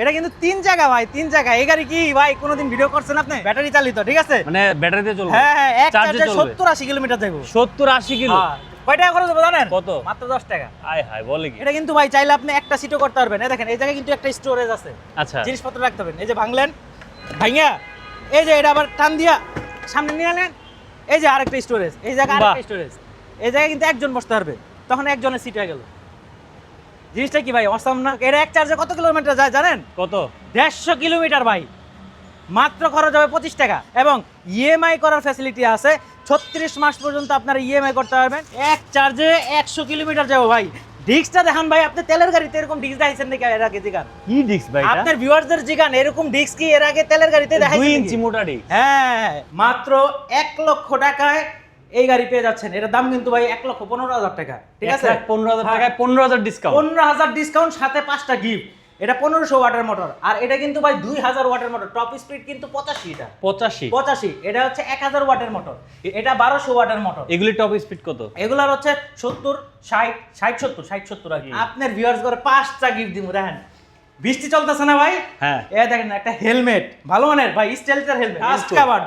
এটা কিন্তু তিন জায়গা ভাই, তিন জায়গা। এই গাড়ি কি ভাই কোনোদিন ভিডিও করছেন আপনি? ব্যাটারি চালিত, ঠিক আছে? মানে ব্যাটারিতে চলবে? হ্যাঁ হ্যাঁ, এক চার্জে 70-80 কিলোমিটার যাবো। 70-80 কিলো? কয় টাকা খরচ হবে জানেন? কত? মাত্র 10 টাকা। আয় হায়, বলে কি? এটা কিন্তু ভাই চাইলে আপনি একটা সিটও করতে পারবেন। এই দেখেন, এই জায়গায় কিন্তু একটা স্টোরেজ আছে। আচ্ছা, জিনিসপত্র রাখতে পারবেন। এই যে ভাঙলেন, ভাঙিয়া এই যে এটা আবার টান দিয়া সামনে নিয়ে আনেন, এই যে আরেকটা স্টোরেজ, এই জায়গায় আরেকটা স্টোরেজ। এই জায়গায় কিন্তু একজন বসতে পারবে, তখন একজনের সিট হয়ে গেল। জিনিসটা কি ভাই অসাম না? এটা এক চার্জে কত কিলোমিটার যায় জানেন? কত? 150 কিলোমিটার ভাই। মাত্র খরচ হবে 25 টাকা এবং ইএমআই করার ফ্যাসিলিটি আছে। 36 মাস পর্যন্ত আপনারা ইএমআই করতে পারবেন। এক চার্জে 100 কিলোমিটার যাবো ভাই। ডিস্কটা দেখান ভাই, আপনি তেলের গাড়িতে এরকম ডিস্ক দেখাইছেন নাকি এর আগে? জিগান কি ডিস্ক ভাই এটা? আপনার ভিউয়ারদের জিগান, এরকম ডিস্ক কি এর আগে তেলের গাড়িতে দেখাইছেন? 2 ইঞ্চি মোটা ডিস্ক। হ্যাঁ, মাত্র 1 লক্ষ টাকায় এই গাড়ি পেয়ে যাচ্ছেন। এটার দাম কিন্তু ভাই 1,15,000 টাকা, ঠিক আছে? 1,15,000 টাকায় 15,000 ডিসকাউন্ট। 15,000 ডিসকাউন্ট, সাথে 5টা গিফট। এটা 1500 ওয়াটের মোটর, আর এটা কিন্তু ভাই 2000 ওয়াটের মোটর। টপ স্পিড কিন্তু 85। এটা 85। এটা হচ্ছে 1000 ওয়াটের মোটর, এটা 1200 ওয়াটের মোটর। এগুলি টপ স্পিড কত? এগুলার হচ্ছে 70, 60, 70 আর কি। আপনার ভিউয়ার্স করে 5টা গিফট দিব। দেখেন বৃষ্টি চলতেছে না ভাই? হ্যাঁ, এ দেখেন একটা হেলমেট, ভালো মানের ভাই, স্টাইলটার হেলমেট,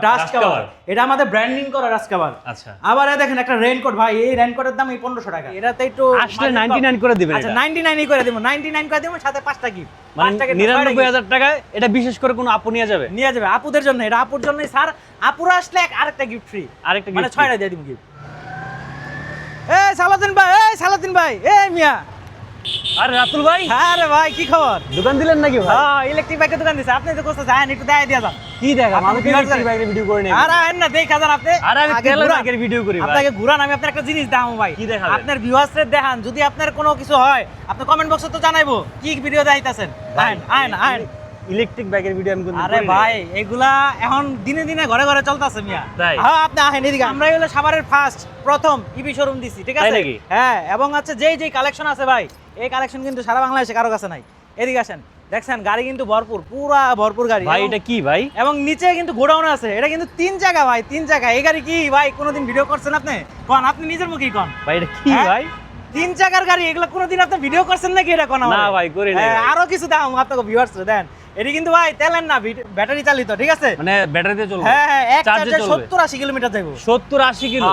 ডাস্ট কভার। এটা আমাদের ব্র্যান্ডিং করা ডাস্ট কভার। আচ্ছা, আবার এ দেখেন একটা রেইনকোট ভাই, এই রেইনকোটের দাম 1500 টাকা। এটাতে একটু আসলে 99 করে দিবেন। আচ্ছা 99 করে দেব, 99 করে দেব, সাথে 5টা গিফট। মানে 99,000 টাকায় এটা বিশেষ করে কোনো আপু নিয়ে যাবে? নিয়ে যাবে আপুদের জন্য। এটা আপুর জন্যই স্যার, আপুরা আসলে আরেকটা গিফট ফ্রি, আরেকটা মানে গিফট 6টা দিয়ে দিব গিফট। এই সালাউদ্দিন ভাই, এই মিয়া। আরে রাতুল ভাই, আরে ভাই কি খবর? দোকান দিলেন নাকি ভাই? হ্যাঁ, ইলেকট্রিক বাইকের দোকান দিছে। আপনি তো কোথায় যান, একটু দেখাই দিয়া যান। কি দেখা? আমি তো ইলেকট্রিক বাইকের ভিডিও করে নেই। আরে আহেন না, দেখা যান আপনি। আরে আমি তেলের বাইকের ভিডিও করি ভাই। আপনাকে ঘুরান, আমি আপনার একটা জিনিস দেখাবো ভাই। কি দেখাবেন? আপনার ভিউয়ার্সদের দেখান, যদি আপনার কোনো কিছু হয় আপনি কমেন্ট বক্সে তো জানাইবো কি ভিডিও দেখাইতাছেন। আহেন। ইলেকট্রিক বাইকের ভিডিও আমি কোন? আরে ভাই এগুলা এখন দিনে দিনে ঘরে ঘরে চলতেছে মিয়া। তাই? হ্যাঁ, আপনি আহেন এদিকে। আমরা হলো সাভারের প্রথম ইভি শোরুম দিছি, ঠিক আছে? হ্যাঁ, এবং হচ্ছে যেই কালেকশন আছে ভাই, এই কালেকশন কিন্তু সারা বাংলাদেশে কারো কাছে নাই। এদিকে আসেন, দেখছেন গাড়ি কিন্তু ভরপুর, পুরা ভরপুর গাড়ি। ভাই এটা কি ভাই? এবং নিচে কিন্তু গোডাউন আছে। এটা কিন্তু তিন জায়গা ভাই, তিন জায়গা। এই গাড়ি কি ভাই কোনোদিন ভিডিও করছেন আপনি? কোন আপনি নিজের মুখেই কোন ভাই এটা কি ভাই? তিন জায়গার গাড়ি, এগুলো কোনোদিন আপনি ভিডিও করছেন নাকি? এটা কোন? না ভাই, করি না। আরো কিছু দাম আপনাকে ভিউয়ার্স দেন। এটি কিন্তু ভাই তেলের না, ব্যাটারি চালিত, ঠিক আছে? মানে ব্যাটারিতে চলবে? হ্যাঁ হ্যাঁ, এক চার্জে 70-80 কিলোমিটার যাবো। 70-80 কিলো?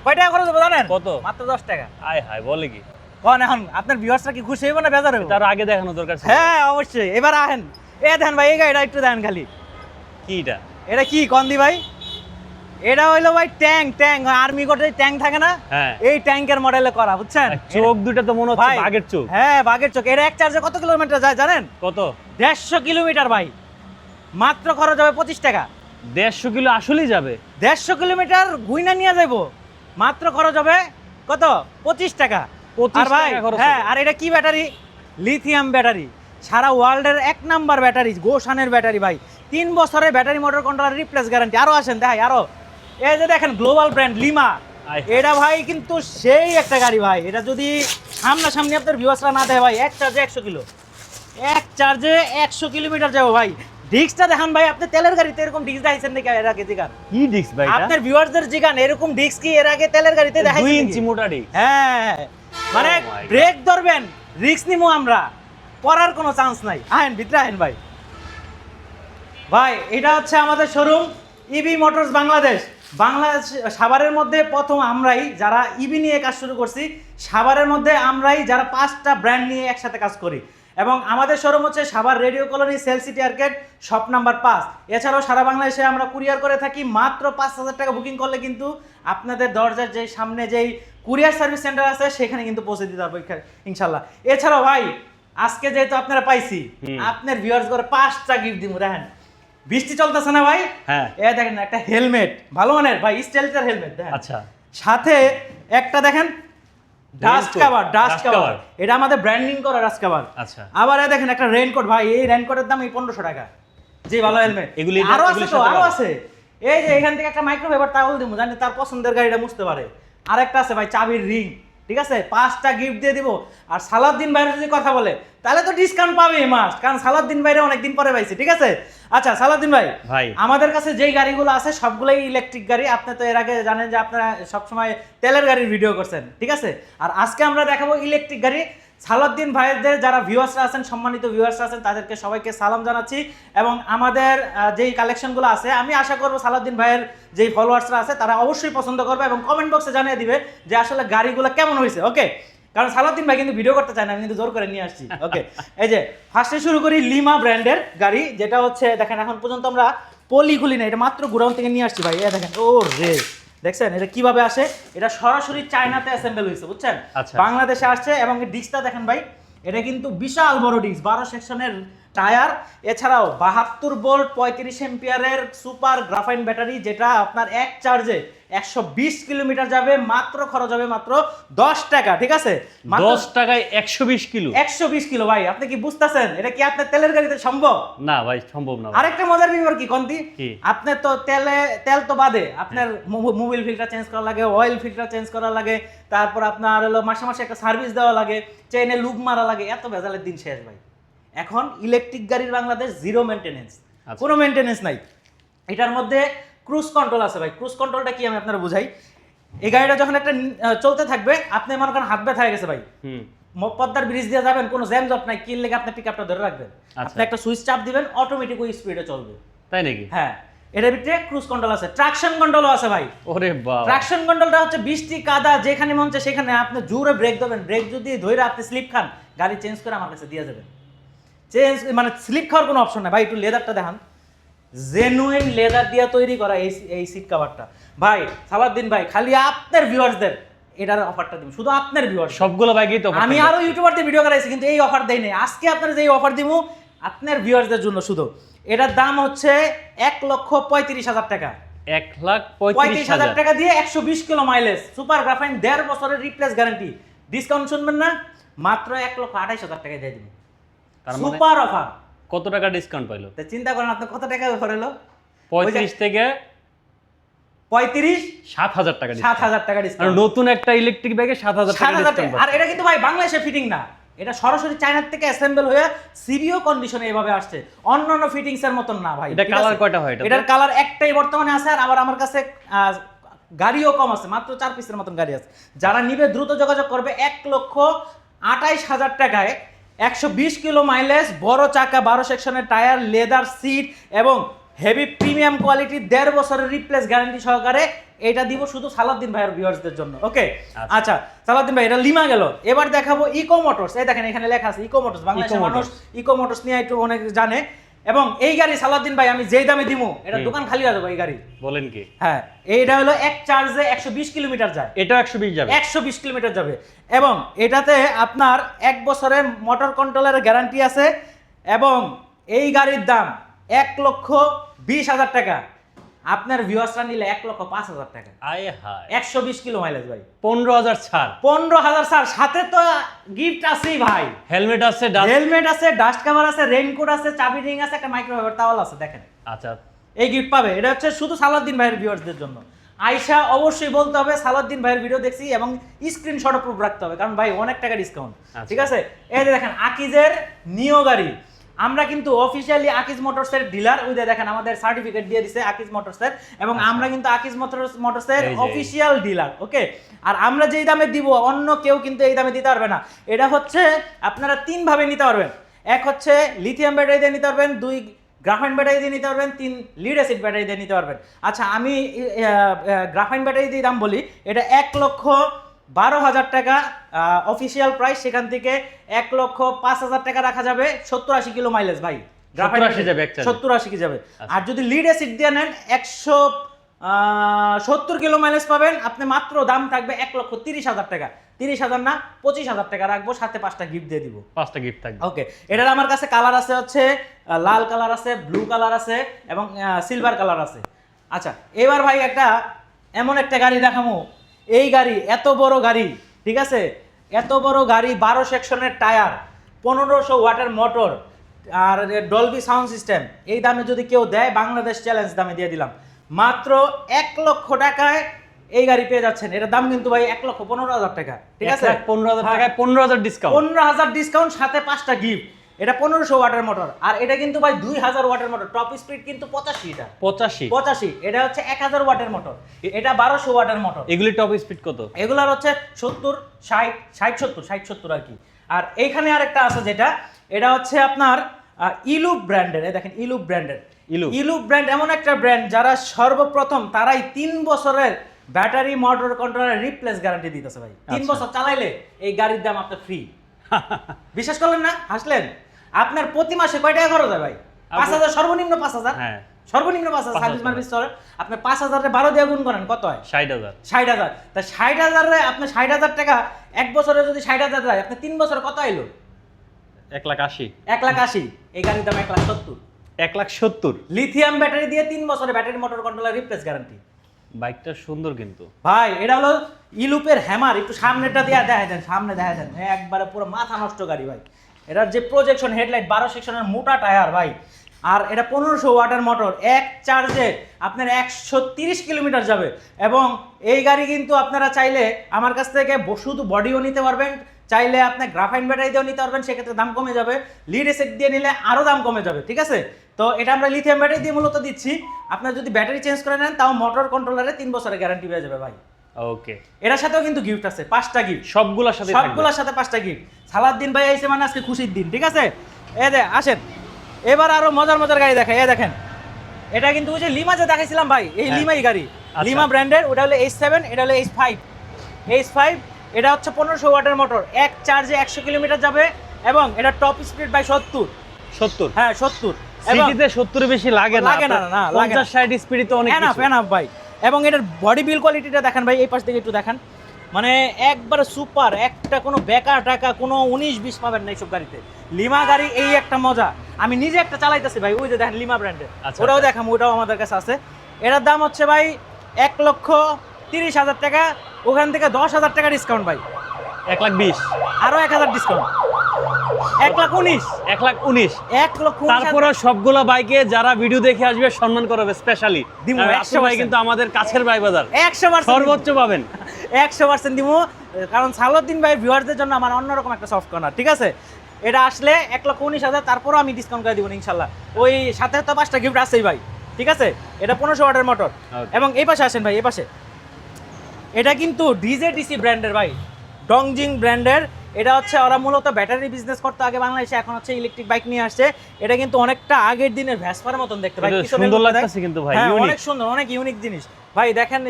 কয় টাকা খরচ হবে জানেন? কত? মাত্র 10 টাকা। আয় হায়, বলে কি? কোন এখন আপনার ভিউয়ার্সরা কি খুশি হইব না বেজার হইব? তার আগে দেখানো দরকার ছিল। হ্যাঁ অবশ্যই। এবার আহেন, দেখেন ভাই এই গাড়িটা একটু দেখেন খালি। কি এটা? এটা কি কন্দি ভাই? এটা হইলো ভাই ট্যাঙ্ক আর্মি কোটে ট্যাঙ্ক থাকে না? হ্যাঁ, এই ট্যাঙ্কের মডেলে করা, বুঝছেন? চোখ দুটো তো মনে হচ্ছে বাঘের চোখ। হ্যাঁ, বাঘের চোখ। এটা এক চার্জে কত কিলোমিটার যায় জানেন? কত? 150 কিলোমিটার ভাই। মাত্র খরচ হবে 25 টাকা। 150 কিলো আসলেই যাবে? 150 কিলোমিটার গুইনা নিয়ে যাইবো, মাত্র খরচ হবে কত? 25 টাকা। 25 আর ভাই টাকা খরচ। হ্যাঁ, আর এটা কি ব্যাটারি? Lithium battery. সারা ওয়ার্ল্ডের 1 নাম্বার ব্যাটারি, গোশানের ব্যাটারি ভাই। 3 বছরের battery motor controller replace guarantee. আরো আসেন দেখাই আরো। এই যে দেখেন গ্লোবাল ব্র্যান্ড লিমা। এটা ভাই কিন্তু সেই একটা গাড়ি ভাই। এটা যদি সামনাসামনি আপনার ভিউয়ার্সরা না দেয় ভাই, এক চার্জে 100 কিলো, এক চার্জে 100 কিলোমিটার যাবো ভাই। ডিস্কটা দেখান ভাই, আপনি তেলের গাড়িতে এরকম ডিস্ক দেখাইছেন নাকি এর আগে? জিগান কি ডিস্ক ভাই এটা? আপনার ভিউয়ারদের জিগান, এরকম ডিস্ক কি এর আগে তেলের গাড়িতে দেখাইছেন? 2 ইঞ্চি মোটা ডিস্ক। হ্যাঁ, মানে ব্রেক ধরবেন, রিস্ক নিমু আমরা, পড়ার কোনো চান্স নাই। আহেন ভিতরে আহেন ভাই। ভাই এটা হচ্ছে আমাদের শোরুম ইবি মোটরস বাংলাদেশ। বাংলাদেশ সাভারের মধ্যে প্রথম আমরাই যারা ইবি নিয়ে কাজ শুরু করছি, সাভারের মধ্যে আমরাই যারা 5টা ব্র্যান্ড নিয়ে একসাথে কাজ করি। এবং আমাদের শোরুম হচ্ছে Savar radio colony, sell city arcade, shop number 5। এছাড়াও সারা বাংলাদেশে আমরা কুরিয়ার করে থাকি। মাত্র 5,000 টাকা বুকিং করলে কিন্তু আপনাদের দরজার যে সামনে যেই কুরিয়ার সার্ভিস সেন্টার আছে সেখানে কিন্তু পৌঁছে দিতে পারবো ইনশাল্লাহ। এছাড়াও ভাই আজকে যেহেতু আপনারা পাইছি, আপনার ভিউয়ার্স করে 5টা গিফট দিব। দেখেন বৃষ্টি চলতেছে না ভাই? হ্যাঁ, দেখেন একটা হেলমেট, ভালো মানের ভাই, স্টাইলটার হেলমেট দেখেন। আচ্ছা, সাথে একটা দেখেন ডাস্ট কভার। এটা আমাদের ব্র্যান্ডিং করা ডাস্ট কভার। আচ্ছা, আবার দেখেন একটা রেইনকোট ভাই, এই রেইনকোটের দাম 1500 টাকা। জি, ভালো হেলমেট। এগুলি আরো আছে। এই যে এখান থেকে একটা মাইক্রোফাইবার টাওয়েল দিব, জানি তার পছন্দের গাড়িটা মুছতে পারে। আরেকটা আছে ভাই চাবির রিং, ঠিক আছে? 5টা গিফট দিয়ে দিব। আর সালাউদ্দিন ভাইয়ের যদি কথা বলে তাহলে তো ডিসকাউন্ট পাবে মাস্ট, কারণ সালাউদ্দিন ভাইরা অনেকদিন পরে পাইছে, ঠিক আছে? আচ্ছা সালাউদ্দিন ভাই, আমাদের কাছে যেই গাড়িগুলো আছে সবগুলোই ইলেকট্রিক গাড়ি। আপনি তো এর আগে জানেন যে আপনারা সবসময় তেলের গাড়ির ভিডিও করছেন, ঠিক আছে? আর আজকে আমরা দেখাবো ইলেকট্রিক গাড়ি। সালাউদ্দিন ভাইদের যারা ভিউয়ার্সরা আছেন, সম্মানিত ভিউয়ার্সরা আছেন, তাদেরকে সবাইকে সালাম জানাচ্ছি। এবং আমাদের যেই কালেকশনগুলো আছে, আমি আশা করবো সালাউদ্দিন ভাইয়ের যেই ফলোয়ার্সরা আছে তারা অবশ্যই পছন্দ করবে এবং কমেন্ট বক্সে জানিয়ে দিবে যে আসলে গাড়িগুলো কেমন হয়েছে। ওকে, কারণ সালাউদ্দিন ভাই কিন্তু ভিডিও করতে চায় না, আমি কিন্তু জোর করে নিয়ে আসছি। ওকে, এই যে ফার্স্টে শুরু করি লিমা ব্র্যান্ডের গাড়ি, যেটা হচ্ছে দেখেন এখন পর্যন্ত আমরা পলি খুলি না, এটা মাত্র গোডাউন থেকে নিয়ে আসছি ভাই। এই দেখেন, ও রে, দেখছেন এটা কিভাবে আসে? এটা সরাসরি চায়নাতে অ্যাসেম্বল হয়েছে, বুঝছেন? আচ্ছা। বাংলাদেশে আসছে এবং ডিস্কটা দেখেন ভাই, এটা কিন্তু বিশাল বড় ডিস্ক, 12 সেকশনের টায়ার, এছাড়াও 72 ভোল্ট 35 এম্পিয়ারের সুপার গ্রাফাইন ব্যাটারি, যেটা আপনার এক চার্জে 120 কিলোমিটার যাবে, মাত্র খরচ হবে মাত্র 10 টাকা। ঠিক আছে, 10 টাকায় 120 কিলো। 120 কিলো ভাই, আপনি কি বুঝতেছেন? এটা কি আপনার তেলের গাড়িতে সম্ভব? না ভাই, সম্ভব না। আরেকটা মজার ব্যাপার কি কোনটি, কি? আপনার তো তেল তো বাদে আপনার মোবিল ফিল্টার চেঞ্জ করা লাগে, অয়েল ফিল্টার চেঞ্জ করা লাগে, তারপর আপনার হলো মাসে মাসে একটা সার্ভিস দেওয়া লাগে, চেইনে লুব মারা লাগে, এত ভেজালের দিন শেষ ভাই। এখন ইলেকট্রিক গাড়ির বাংলাদেশ জিরো মেইনটেনেন্স, কোনো মেইনটেনেন্স নাই। এটার মধ্যে ক্রুজ কন্ট্রোল আছে ভাই। ক্রুজ কন্ট্রোলটা কি আমি আপনারা বুঝাই। এই গাড়িটা যখন একটা চলতে থাকবে, আপনি মনে করেন হাত ব্যথা হয়ে গেছে ভাই, পদ্মার ব্রিজ দিয়ে যাবেন, কোনো জ্যাম জট নাই, কি লেগে আপনি পিকআপটা ধরে রাখবেন, আপনি একটা সুইচ চাপ দিবেন, অটোমেটিক ওই স্পিডে চলবে। তাই নাকি? হ্যাঁ, এটার ভিতরে ক্রুজ কন্ট্রোল আছে, ট্রাকশন কন্ট্রোলও আছে ভাই। ওরে বাবা, ট্রাকশন কন্ট্রোলটা হচ্ছে বৃষ্টি কাদা যেখানে মন চায় সেখানে আপনি জোরে ব্রেক দেবেন, ব্রেক যদি ধরে আপনি স্লিপ খান, গাড়ি চেঞ্জ করে আমার কাছে দিয়ে যাবেন। চেঞ্জ মানে স্লিপ খাওয়ার কোনো অপশন নাই ভাই। একটু লেদারটা দেখান, জেনুইন লেদার দিয়ে তৈরি করা এই সিট কভারটা ভাই। সালাউদ্দিন ভাই খালি আপনার ভিউয়ার্সদের এটার অফারটা দিন, শুধু আপনার ভিউয়ার্স, সবগুলো বাইকই তো আমি আরো ইউটিউবারদের ভিডিও করাইছি কিন্তু এই অফার দেই নাই। আজকে আপনার যে অফার দিব আপনার ভিউয়ার্সদের জন্য শুধু, এটার দাম হচ্ছে 1,35,000 টাকা। 1,35,000 টাকা দিয়ে 120 কিলো মাইলেজ, সুপার গ্রাফাইন 1.5 বছরের রিপ্লেস গ্যারান্টি। ডিসকাউন্ট শুনবেন না, মাত্র 1,28,000 টাকা দিয়ে দিবেন। তার মানে সুপার অফার। কত টাকা ডিসকাউন্ট পাইলো? তো চিন্তা করেন আপনি কত টাকা অফার হলো? 35 থেকে 7,000 টাকা ডিসকাউন্ট। 7,000 টাকা আর ডিসকাউন্ট, নতুন একটা ইলেকট্রিক বাইকে 7,000 টাকা 7,000 টাকা। ডিসকাউন্ট। আর এটা কিন্তু ভাই বাংলাদেশে ফিটিং না, এটা সরাসরি চায়না থেকে অ্যাসেম্বল হয়ে সিবিও কন্ডিশনে এভাবে আসছে, অন্যান্য ফিটিংস এর মতন না ভাই। এটা কালার কয়টা হয়? এটার কালার একটাই বর্তমানে আছে, আর আবার আমার কাছে গাড়িও কম আছে, মাত্র 4 পিসের মতন গাড়ি আছে। যারা নিবে দ্রুত যোগাযোগ করবে। 1,28,000 টাকায় 120 কিলো মাইলেজ, বড় চাকা, 12 সেকশনের টায়ার, লেদার সিট এবং হেভি প্রিমিয়াম কোয়ালিটি, 1.5 বছরের রিপ্লেস গ্যারান্টি সহকারে এটা দিব শুধু সালাউদ্দিন ভাইয়ের ভিউয়ার্সদের জন্য। ওকে, আচ্ছা সালাউদ্দিন ভাই, এটা লিমা গেল। এবার দেখাবো ইকো মোটরস। এই দেখেন এখানে লেখা আছে ইকো মোটরস। বাংলাদেশের মানুষ ইকো মোটরস নিয়ে একটু অনেক জানে। এবং এই গাড়ি সালাউদ্দিন ভাই আমি যেই দামে দিমু, এটা দোকান খালি হয়ে যাবে এই গাড়ি। বলেন কি? হ্যাঁ, এইটা হলো এক চার্জে 120 কিলোমিটার যায়। এটা 120 যাবে, 120 কিলোমিটার যাবে। এবং এটাতে আপনার 1 বছরের মোটর কন্ট্রোলের গ্যারান্টি আছে। এবং এই গাড়ির দাম 1,20,000 টাকা। আপনার ভিউয়ার্সরা নিলে 1,05,000 টাকা। আয় হায়, 120 কিলো মাইলেজ ভাই, 15,000 ছাড়। 15,000 স্যার, সাথে তো গিফট আছেই ভাই। হেলমেট আছে, হেলমেট আছে, ডাস্ট কভার আছে, রেইনকোট আছে, চাবি রিং আছে, একটা মাইক্রোওয়েভ টাওয়াল আছে। দেখেন, আচ্ছা, এই গিফট পাবে। এটা হচ্ছে শুধু সালাউদ্দিন ভাইয়ের ভিউয়ার্সদের জন্য। আয়শা অবশ্যই বলতে হবে সালাউদ্দিন ভাইয়ের ভিডিও দেখছি এবং স্ক্রিনশট প্রুফ রাখতে হবে, কারণ ভাই অনেক টাকা ডিসকাউন্ট। ঠিক আছে, এই যে দেখেন আকিজের নিও গাড়ি। আমরা কিন্তু অফিশিয়ালি আকিজ মোটরসের ডিলার, ওই যে দেখেন আমাদের সার্টিফিকেট দিয়ে দিছে আকিজ মোটরসের, এবং আমরা কিন্তু আকিজ মোটরসের অফিশিয়াল ডিলার। ওকে, আর আমরা যেই দামে দিব অন্য কেউ কিন্তু এই দামে দিতে পারবে না। এটা হচ্ছে আপনারা 3 ভাবে নিতে পারবেন। এক হচ্ছে লিথিয়াম ব্যাটারি দিয়ে নিতে পারবেন, 2 গ্রাফাইন ব্যাটারি দিয়ে নিতে পারবেন, 3 লিড অ্যাসিড ব্যাটারি দিয়ে নিতে পারবেন। আচ্ছা, আমি গ্রাফাইন ব্যাটারি দিয়ে দাম বলি। এটা 1,12,000 টাকা অফিসিয়াল প্রাইস, সেখান থেকে 1,05,000 টাকা রাখা যাবে। 70-80 কিলো মাইলেজ ভাই, 70-80 যাবে, 70-80 কি যাবে। আর যদি লিড অ্যাসিড দিয়ে নেন 170 কিলো মাইলেজ পাবেন। আপনি মাত্র দাম থাকবে 1,30,000 টাকা। 30,000 না, 25,000 টাকা রাখবো, সাথে 5টা গিফট দিয়ে দিব। 5টা গিফট থাকবে। ওকে, এটার আমার কাছে কালার আছে হচ্ছে লাল কালার আছে, ব্লু কালার আছে এবং সিলভার কালার আছে। আচ্ছা, এবার ভাই একটা এমন একটা গাড়ি দেখামো। এই গাড়ি এত বড় গাড়ি, ঠিক আছে, এত বড় গাড়ি, 12 সেকশনের টায়ার, 1500 ওয়াটের মোটর আর ডলবি সাউন্ড সিস্টেম। এই দামে যদি কেউ দেয়, বাংলাদেশ চ্যালেঞ্জ দামে দিয়ে দিলাম। মাত্র 1 লক্ষ টাকায় এই গাড়ি পেয়ে যাচ্ছেন। এটার দাম কিন্তু ভাই 1,15,000 টাকা। ঠিক আছে, 15,000 টাকায় 15,000 ডিসকাউন্ট, 15,000 ডিসকাউন্ট, সাথে 5টা গিফট। এটা 1500 ওয়াটের মোটর, আর এটা কিন্তু ভাই 2000 ওয়াটের মোটর। টপ স্পিড কিন্তু 85। এটা 85। এটা হচ্ছে 1000 ওয়াটের মোটর, এটা 1200 ওয়াটের মোটর। এগুলি টপ স্পিড কত? এগুলার হচ্ছে 70, 60, 70 আর কি। আর এইখানে আরেকটা আছে যেটা, এটা হচ্ছে আপনার ইলুপ ব্র্যান্ডের। এই দেখেন ইলুপ ব্র্যান্ডের। ইলুপ ব্র্যান্ড এমন একটা ব্র্যান্ড যারা সর্বপ্রথম তারাই 3 বছরের battery motor controller replace guarantee দিতেছে ভাই। 3 বছর চালাইলে এই গাড়ির দাম আপনার ফ্রি। বিশ্বাস করলেন না? হাসলেন? আপনার প্রতি মাসে কয় টাকা খরচ হয় ভাই? 5,000, সর্বনিম্ন 5,000। হ্যাঁ, সর্বনিম্ন 5,000 সার্ভিস মার্ভিস চলে। আপনি 5,000 12 দিয়ে গুণ করেন কত হয়? 60,000। 60,000। তা 60,000 রে আপনি 60,000 টাকা এক বছরে যদি 60,000 যায়, আপনি 3 বছরে কত আইলো? 1,80,000। 1,80,000। এই গাড়ির দাম 1,70,000। 1,70,000। লিথিয়াম ব্যাটারি দিয়ে 3 বছরে battery motor controller replace guarantee. বাইকটা সুন্দর কিন্তু ভাই এটা হলো ইলুপের হ্যামার। একটু সামনেটা দিয়ে দেখা দেন, সামনে দেখা দেন, একবারে পুরো মাথা নষ্ট গাড়ি ভাই। এটার যে প্রজেকশন হেডলাইট, 12 সেকশনের মোটা টায়ার ভাই। আর এটা 1500 ওয়াটের মোটর, এক চার্জে আপনার 130 কিলোমিটার যাবে। এবং এই গাড়ি কিন্তু আপনারা চাইলে আমার কাছ থেকে শুধু বডিও নিতে পারবেন, চাইলে আপনি গ্রাফাইন ব্যাটারি দিয়েও নিতে পারবেন, সেক্ষেত্রে দাম কমে যাবে। লিড এসিড দিয়ে নিলে আরও দাম কমে যাবে, ঠিক আছে? তো এটা আমরা লিথিয়াম ব্যাটারি দিয়ে মূলত দিচ্ছি। আপনার যদি ব্যাটারি চেঞ্জ করে নেন তাও মোটর কন্ট্রোলারে 3 বছরের গ্যারান্টি পেয়ে যাবে ভাই। ওকে, এটার সাথেও কিন্তু গিফট আছে, 5টা গিফট। সবগুলোর সাথে সবগুলোর সাথে 5টা গিফট। সালাউদ্দিন ভাই আইছে মানে আজকে খুশির দিন, ঠিক আছে? এই যে আসেন, এবার আরো মজার মজার গাড়ি দেখাই। এই দেখেন, এটা কিন্তু ওই যে লিমা যে দেখাইছিলাম ভাই, এই লিমাই গাড়ি। লিমা ব্র্যান্ডের। ওটা হলো H7, এটা হলো H5। H5 এটা হচ্ছে 1500 ওয়াটের মোটর, এক চার্জে 100 কিলোমিটার যাবে। এবং এটা টপ স্পিড ভাই 70। হ্যাঁ 70। সিটিতে 70 বেশি লাগে না, লাগে না, না, লাগে না। 50-60 স্পিডে তো অনেক এনাফ এনাফ ভাই। এবং এটার বডি বিল কোয়ালিটিটা দেখেন ভাই, এই পাশ থেকে একটু দেখেন, মানে একবারে সুপার। একটা কোনো বেকার টাকা, কোনো 19-20 পাবেন না এইসব গাড়িতে। লিমা গাড়ি এই একটা মজা। আমি নিজে একটা চালাইতেছি ভাই, ওই যে দেখেন লিমা ব্র্যান্ডের। ওটাও দেখাম, ওটাও আমাদের কাছে আছে। এটার দাম হচ্ছে ভাই 1,30,000 টাকা। ওখান থেকে 10,000 টাকা ডিসকাউন্ট ভাই। 1,20,000। আরো 1,000 ডিসকাউন্ট, 1,19,000। 1,19,000। 1,19,000। তারপরে সবগুলো বাইকে যারা ভিডিও দেখে আসবে সম্মান করবে স্পেশালি। দিমু, 100 ভাই কিন্তু আমাদের কাছের ভাই বাজার 100% সর্বোচ্চ পাবেন। 100% দিব। কারণ সালাউদ্দিন ভাই ভিউয়ারদের জন্য আমার অন্যরকম একটা সফট কর্নার, ঠিক আছে? এটা আসলে 1,19,000, তারপরও আমি ডিসকাউন্ট করে দিব ইনশাল্লাহ। ওই সাথে তো 5টা গিফট আছেই ভাই, ঠিক আছে? এটা 1500 ওয়াটের মোটর। এবং এই পাশে আসেন ভাই, এই পাশে এটা কিন্তু ডিজেডিসি ব্র্যান্ডের ভাই, ডংজিং ব্র্যান্ডের। এটা হচ্ছে ওরা মূলত ব্যাটারি বিজনেস করতে আগে বাংলাদেশে, এখন হচ্ছে ইলেকট্রিক বাইক নিয়ে আসছে। এটা কিন্তু অনেকটা আগের দিনের ভ্যাসপার মতন দেখতে ভাই। সুন্দর লাগতেছে কিন্তু ভাই, অনেক সুন্দর, অনেক ইউনিক জিনিস ভাই। দেখেন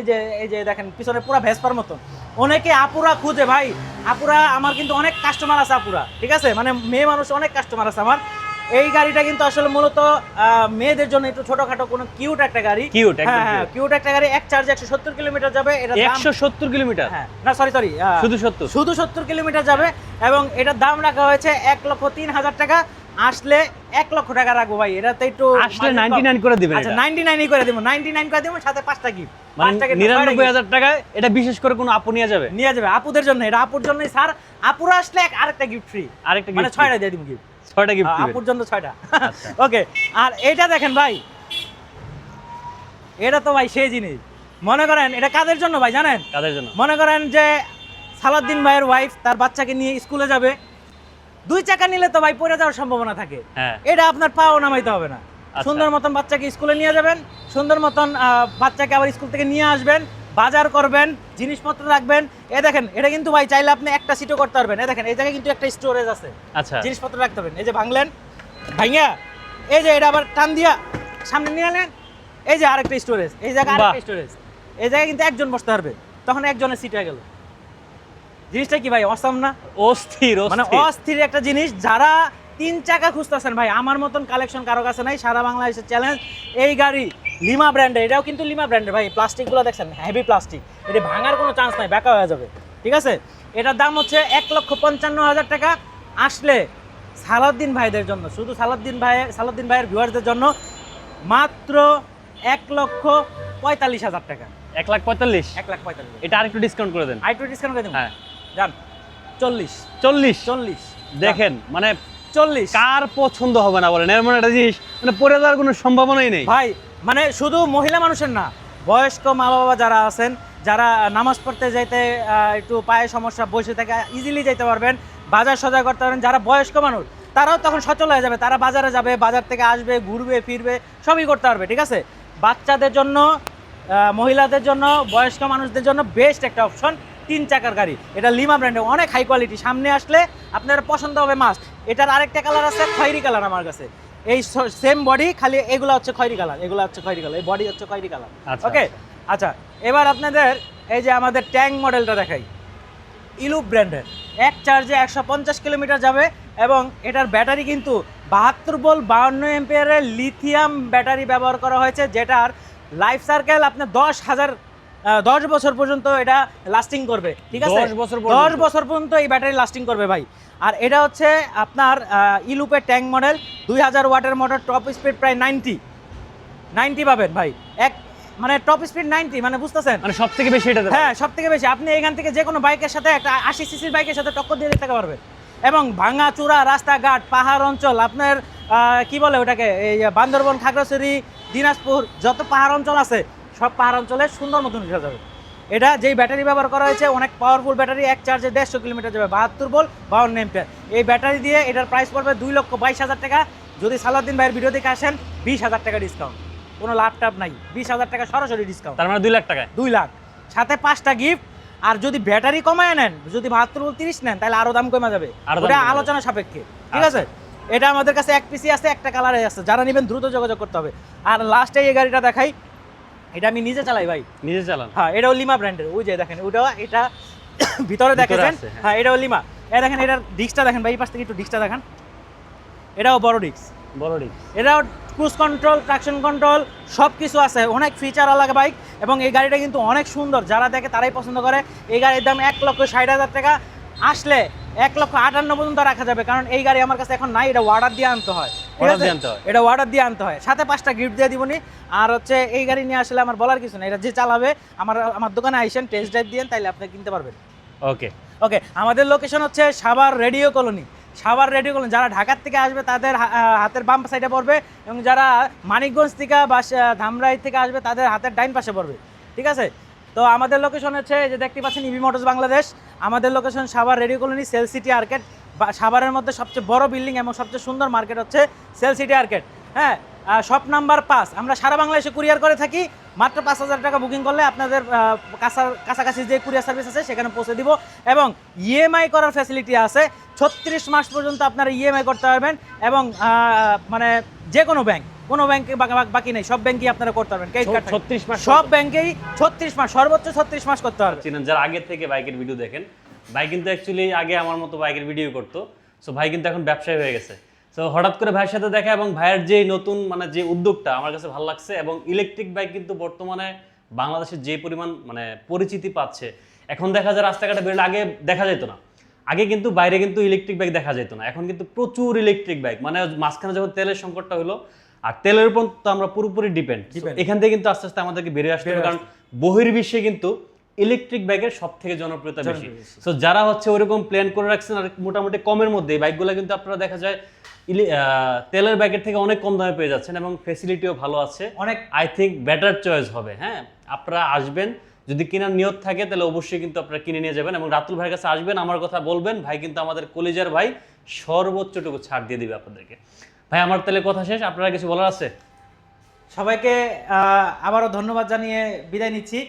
এই যে দেখেন পিছনে পুরো ভ্যাসপার মতন। অনেকে আপুরা খুঁজে ভাই, আপুরা আমার কিন্তু অনেক কাস্টমার আছে আপুরা, ঠিক আছে? মানে মেয়ে মানুষ অনেক কাস্টমার আছে আমার। এই গাড়িটা কিন্তু আসলে মূলত মেয়েদের জন্য একটু ছোটখাটো কোনো কিউট একটা গাড়ি। কিউট, একদম হ্যাঁ কিউট একটা গাড়ি। এক চার্জে 170 কিলোমিটার যাবে। এটা 170 কিলোমিটার? হ্যাঁ না, সরি শুধু 70 কিলোমিটার যাবে। এবং এটার দাম রাখা হয়েছে 1,03,000 টাকা। আসলে 1 লক্ষ টাকা রাখবো ভাই। এটাতে একটু আসলে 99 করে দিবেন। আচ্ছা 99 করে দেবো, 99 করে দেবো, সাথে 5টা গিফট। মানে 99,000 টাকায় এটা বিশেষ করে কোনো আপু নিয়ে যাবে? নিয়ে যাবে আপুদের জন্য। এটা আপুর জন্যই স্যার। আপুরা আসলে আরেকটা গিফট ফ্রি, আরেকটা মানে গিফট 6টা দিয়ে দিব গিফট। 6টা গিফট আপুর জন্য 6টা। ওকে, আর এইটা দেখেন ভাই, এটা তো ভাই সেই জিনিস। মনে করেন এটা কাদের জন্য ভাই জানেন? কাদের জন্য? মনে করেন যে সালাউদ্দিন ভাইয়ের ওয়াইফ তার বাচ্চাকে নিয়ে স্কুলে যাবে, 2 চাকা নিলে তো ভাই পড়ে যাওয়ার সম্ভাবনা থাকে। এটা আপনার পাও নামাইতে হবে না। সুন্দর মতন বাচ্চাকে স্কুলে নিয়ে যাবেন, সুন্দর মতন বাচ্চাকে আবার স্কুল থেকে নিয়ে আসবেন, বাজার করবেন, জিনিসপত্র রাখবেন। দেখেন এটা কিন্তু ভাই চাইলে আপনি একটা সিটও করতে পারবেন। দেখেন এই জায়গায় কিন্তু একটা স্টোরেজ আছে, আচ্ছা, জিনিসপত্র রাখতে পারবেন। এই যে ভাঙলেন, ভাঙিয়া এই যে এটা আবার টান দিয়া সামনে নিয়ে আনেন, এই যে আরেকটা স্টোরেজ, এই জায়গায় আরেকটা স্টোরেজ। এই জায়গায় কিন্তু একজন বসতে পারবে, তখন একজনের সিট হয়ে গেল। জিনিসটা কি ভাই অসাম না? অস্থির, মানে অস্থির একটা জিনিস। যারা 3 চাকা খুঁজতেছেন ভাই, আমার মতন কালেকশন কারো কাছে নাই, সারা বাংলাদেশের চ্যালেঞ্জ। এই গাড়ি লিমা ব্র্যান্ডের, এটাও কিন্তু লিমা ব্র্যান্ডের ভাই। প্লাস্টিকগুলো দেখছেন, হেভি প্লাস্টিক, এটা ভাঙার কোনো চান্স নাই, বেঁকা হয়ে যাবে, ঠিক আছে? এটার দাম হচ্ছে 1,55,000 টাকা। আসলে সালাউদ্দিন ভাইদের জন্য, শুধু সালাউদ্দিন ভাইয়ের ভিউয়ারদের জন্য মাত্র 1,45,000 টাকা। 1,45,000? 1,45,000। এটা আরেকটু ডিসকাউন্ট করে দেন। আরেকটু ডিসকাউন্ট করে দেন? হ্যাঁ যান, 40 দেখেন, মানে 40 কার পছন্দ হবে না বলেন? এর মানে একটা জিনিস, মানে পড়ে যাওয়ার কোনো সম্ভাবনাই নেই ভাই। মানে শুধু মহিলা মানুষের না, বয়স্ক মা বাবা যারা আছেন, যারা নামাজ পড়তে যাইতে একটু পায়ে সমস্যা, বসে থেকে ইজিলি যাইতে পারবেন, বাজার সদাই করতে পারবেন, যারা বয়স্ক মানুষ তারাও তখন সচল হয়ে যাবে, তারা বাজারে যাবে, বাজার থেকে আসবে, ঘুরবে ফিরবে, সবই করতে পারবে, ঠিক আছে? বাচ্চাদের জন্য, মহিলাদের জন্য, বয়স্ক মানুষদের জন্য বেস্ট একটা অপশন। 3 চাকার গাড়ি, এটা লিমা ব্র্যান্ডের, অনেক হাই কোয়ালিটি। সামনে আসলে আপনার পছন্দ হবে মাস্ট। এটার আরেকটা কালার আছে খয়েরি কালার আমার কাছে, এই সেম বডি, খালি এগুলো হচ্ছে খয়েরি কালার, এগুলো হচ্ছে খয়েরি কালার, এই বডি হচ্ছে খয়েরি কালার। আচ্ছা, ওকে, আচ্ছা এবার আপনাদের এই যে আমাদের ট্যাঙ্ক মডেলটা দেখাই, ইলুপ ব্র্যান্ডের, এক চার্জে 150 কিলোমিটার যাবে এবং এটার ব্যাটারি কিন্তু 72 ভোল্ট 52 এম্পিয়ারের লিথিয়াম ব্যাটারি ব্যবহার করা হয়েছে, যেটার লাইফ সার্কেল আপনার 10 বছর পর্যন্ত এটা লাস্টিং করবে। ঠিক আছে, 10 বছর পর্যন্ত? 10 বছর পর্যন্ত এই ব্যাটারি লাস্টিং করবে ভাই। আর এটা হচ্ছে আপনার ইলুপের ট্যাঙ্ক মডেল, 2000 ওয়াটের মোটর, টপ স্পিড প্রায় 90 পাবেন ভাই। মানে টপ স্পিড 90, মানে বুঝতেছেন, মানে সব থেকে বেশি এটা হ্যাঁ সব থেকে বেশি। আপনি এখান থেকে যে কোনো বাইকের সাথে, একটা 80 সিসির বাইকের সাথে টক্কর দিয়ে দিতে পারবেন। এবং ভাঙা চূড়া রাস্তাঘাট, পাহাড় অঞ্চল, আপনার কি বলে ওটাকে, এই বান্দরবন, খাগড়াছড়ি, দিনাজপুর, যত পাহাড় অঞ্চল আছে সব পাহাড় অঞ্চলে সুন্দর মতন উঠে যাবে। এটা যেই ব্যাটারি ব্যবহার করা হয়েছে অনেক পাওয়ারফুল ব্যাটারি, এক চার্জে 150 কিলোমিটার যাবে, 72 ভোল্ট 52 এম্পিয়ার। এই ব্যাটারি দিয়ে এটার প্রাইস পড়বে 2,22,000 টাকা। যদি সালাউদ্দিন ভাইয়ের ভিডিও দেখে আসেন 20,000 টাকা ডিসকাউন্ট, কোনো লাভ টাভ নাই, 20,000 টাকা সরাসরি ডিসকাউন্ট, তার মানে 2 লাখ টাকায় 2 লাখ, সাথে 5টা গিফট। আর যদি ব্যাটারি কমায় নেন, যদি 72 ভোল্ট 30 নেন, তাহলে আরো দাম কমে যাবে, আরো দাম ওটা কমে যাবে। আলোচনা সাপেক্ষে। ঠিক আছে, এটা আমাদের কাছে এক পিসি আছে, একটা কালারে আছে, যারা নেবেন দ্রুত যোগাযোগ করতে হবে। আর লাস্টে এই গাড়িটা দেখাই, এটা আমি নিজে চালাই ভাই। নিজে চালান? হ্যাঁ, এটাও লিমা ব্র্যান্ডের, ওই যে দেখেন ওটা, এটা ভিতরে দেখেছেন, আছে, হ্যাঁ। হ্যাঁ এটাও লিমা। এই দেখেন এটার ডিস্কটা দেখেন ভাই, এই পাশ থেকে একটু ডিস্কটা দেখেন, এটাও বড় ডিস্ক, বড় ডিস্ক। এটাও ক্রুজ কন্ট্রোল, ট্রাকশন কন্ট্রোল, সব কিছু আছে, অনেক ফিচার আলাদা বাইক। এবং এই গাড়িটা কিন্তু অনেক সুন্দর, যারা দেখে তারাই পছন্দ করে। এই গাড়ির দাম 1,60,000 টাকা, আসলে 1,58,000 পর্যন্ত রাখা যাবে, কারণ এই গাড়ি আমার কাছে এখন নাই, এটা অর্ডার দিয়ে আনতে হয়। ঠিক Order আছে? দিয়ে আনতে হয়। এটা অর্ডার দিয়ে আনতে হয়, সাথে 5টা গিফট দিয়ে দিবনি। আর হচ্ছে এই গাড়ি নিয়ে আসলে আমার বলার কিছু না, এটা যে চালাবে আমার দোকানে আইসেন, টেস্ট ড্রাইভ দিয়ে তাইলে আপনি কিনতে পারবেন। ওকে, ওকে, আমাদের লোকেশন হচ্ছে Savar radio colony. Savar radio colony, যারা ঢাকার থেকে আসবে তাদের হাতের বাম সাইডে পড়বে, এবং যারা মানিকগঞ্জ থেকে বা ধামরাই থেকে আসবে তাদের হাতের ডাইন পাশে পড়বে। ঠিক আছে, তো আমাদের লোকেশন হচ্ছে যে দেখতে পাচ্ছেন ইভি মোটরস বাংলাদেশ। আমাদের location Savar radio colony, sell city arcade. সাভারের মধ্যে সবচেয়ে বড় বিল্ডিং এবং সবচেয়ে সুন্দর মার্কেট হচ্ছে সেল সিটি আর্কেড। হ্যাঁ, শপ নাম্বার 5। আমরা সারা বাংলাদেশে কুরিয়ার করে থাকি, মাত্র 5,000 টাকা বুকিং করলে আপনাদের কাছাকাছি যে কুরিয়ার সার্ভিস আছে সেখানে পৌঁছে দিব। এবং ইএমআই করার ফ্যাসিলিটি আছে, 36 মাস পর্যন্ত আপনারা ইএমআই করতে পারবেন। এবং মানে যে কোনো ব্যাংক, কোনো ব্যাংকে বাকি নেই, সব ব্যাংকেই আপনারা করতে পারবেন। ক্রেডিট কার্ড 36 মাস, সব ব্যাংকেই 36 মাস, সর্বোচ্চ 36 মাস করতে পারবেন। চিনেন যারা আগে থেকে বাইকের ভিডিও দেখেন, ভাই কিন্তু অ্যাকচুয়ালি আগে আমার মতো বাইকের ভিডিও করতো। সো ভাই কিন্তু এখন ব্যবসায়ী হয়ে গেছে। সো হঠাৎ করে ভাইয়ের সাথে দেখা এবং ভাইয়ের যে নতুন মানে যে উদ্যোগটা আমার কাছে ভালো লাগছে। এবং ইলেকট্রিক বাইক কিন্তু বর্তমানে বাংলাদেশের যে পরিমাণ মানে পরিচিতি পাচ্ছে, এখন দেখা যায় রাস্তাঘাটে বেরোলে আগে দেখা যেত না। আগে কিন্তু বাইরে কিন্তু ইলেকট্রিক বাইক দেখা যেত না, এখন কিন্তু প্রচুর ইলেকট্রিক বাইক। মানে মাঝখানে যখন তেলের সংকটটা হলো, আর তেলের উপর তো আমরা পুরোপুরি ডিপেন্ড, এখান থেকে কিন্তু আস্তে আস্তে আমাদেরকে বেরিয়ে আসতে হবে, কারণ বহির্বিশ্বে কিন্তু ইলেকট্রিক বাইকের সব থেকে জনপ্রিয়তা বেশি। সো যারা হচ্ছে ওইরকম প্ল্যান করে রাখছেন আর মোটামুটি কমের মধ্যে, এই বাইকগুলো কিন্তু আপনারা দেখা যায় তেলের বাইকের থেকে অনেক কম দামে পেয়ে যাচ্ছেন এবং ফ্যাসিলিটিও ভালো আছে। অনেক আই থিঙ্ক বেটার চয়েস হবে। হ্যাঁ, আপনারা আসবেন, যদি কেনার নিয়ত থাকে তাহলে অবশ্যই কিন্তু আপনারা কিনে নিয়ে যাবেন। এবং রাতুল ভাইয়ের কাছে আসবেন, আমার কথা বলবেন, ভাই কিন্তু আমাদের কলেজের ভাই, সর্বোচ্চটুকু ছাড় দিয়ে দিবে আপনাদেরকে। ভাই আমার তাহলে কথা শেষ, আপনারা কিছু বলার আছে? সবাইকে আবারও ধন্যবাদ জানিয়ে বিদায় নিচ্ছি।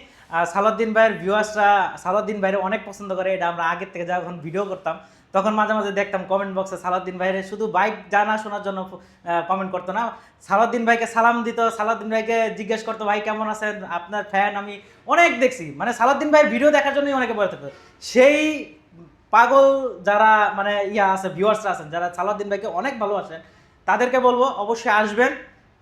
সালাউদ্দিন ভাইয়ের ভিউয়ার্সরা সালাউদ্দিন ভাইয়ের অনেক পছন্দ করে, এটা আমরা আগের থেকে যখন ভিডিও করতাম তখন মাঝে মাঝে দেখতাম কমেন্ট বক্সে সালাউদ্দিন ভাইয়ের শুধু বাইক জানা শোনার জন্য কমেন্ট করতো না, সালাউদ্দিন ভাইকে সালাম দিত, সালাউদ্দিন ভাইকে জিজ্ঞেস করতো ভাই কেমন আছেন, আপনার ফ্যান আমি অনেক দেখছি। মানে সালাউদ্দিন ভাইয়ের ভিডিও দেখার জন্যই অনেকে বলে থাকতো। সেই পাগল যারা মানে আছে ভিউয়ার্সরা আছেন, যারা সালাউদ্দিন ভাইকে অনেক ভালোবাসেন, তাদেরকে বলবো অবশ্যই আসবেন,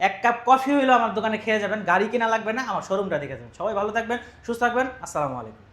এক কাপ কফি হইলেও আমার দোকানে খেয়ে যাবেন, গাড়ি কিনা লাগবে না, আমার শোরুমটা দেখে যাবেন। সবাই ভালো থাকবেন, সুস্থ থাকবেন, আসসালামু আলাইকুম।